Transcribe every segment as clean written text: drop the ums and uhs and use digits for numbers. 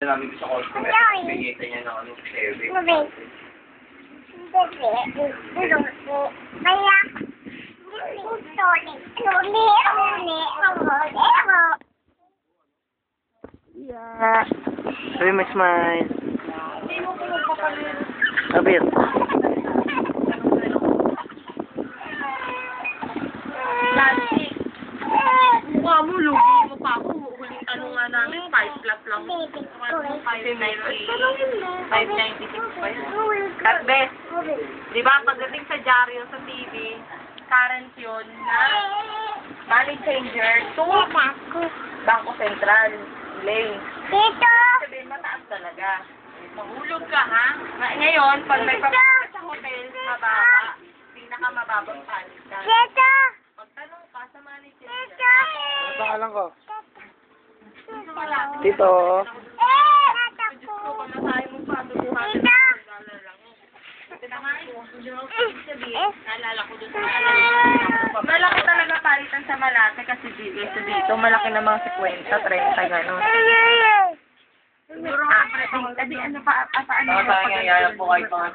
namin sa Costco. Bigyan niya na ano, saving. Yeah. Sabi mo smile. Sabit. Mukha mo, lugi mo pa ako. Huling tanong nga namin, 5 plus lang. 596 pa yun. At best, di ba, pagdating sa dyaryo sa TV, current yun na money changer to Bangko Sentral. Lane. Sabihin, mataas talaga. Mahulog ka, ha? Ngayon, pag may papunta sa hotel, mababa, pinakamababang palitan. Pagtanong ka sa money changer. Ano pangalan ko? Gusto malapit. Tito. Diyos ko, kung nasayo mo pa, dubuhan. Naalala ko doon sa malaki talaga palitan sa Malate kasi dito, malaki na mga 50, 30, gano'n. Siguro, ano pa, paano Mga pa sa nangyayari po kahit mga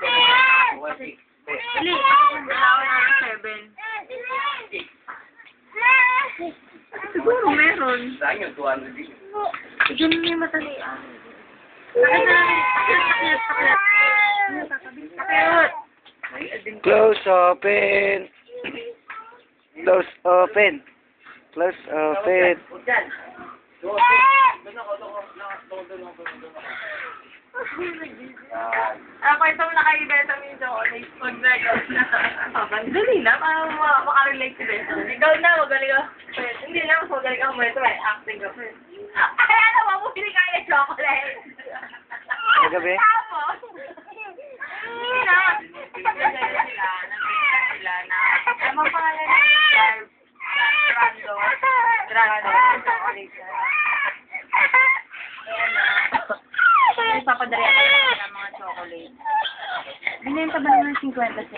Hindi, ako na 7. Siguro meron. Saan yung 200 din? Ganun yung matalian. Sakit. Close open. Close open. Close open. Kwento mo na kayo Beta mo yung chocolate. Pag-record na. Dali na, para makarelate si Beta. Ikaw na, magaling ka. Hindi na, mas magaling ka kumento. Acting ka. Ay, ano, mabuli ka yung chocolate. Magabi? Tapos, hindi na. Pag-record sila na, ano pangalan na? Grando. Chocolate. Papadarihan ka ng mga chocolate. Binenta ba naman 50 cents?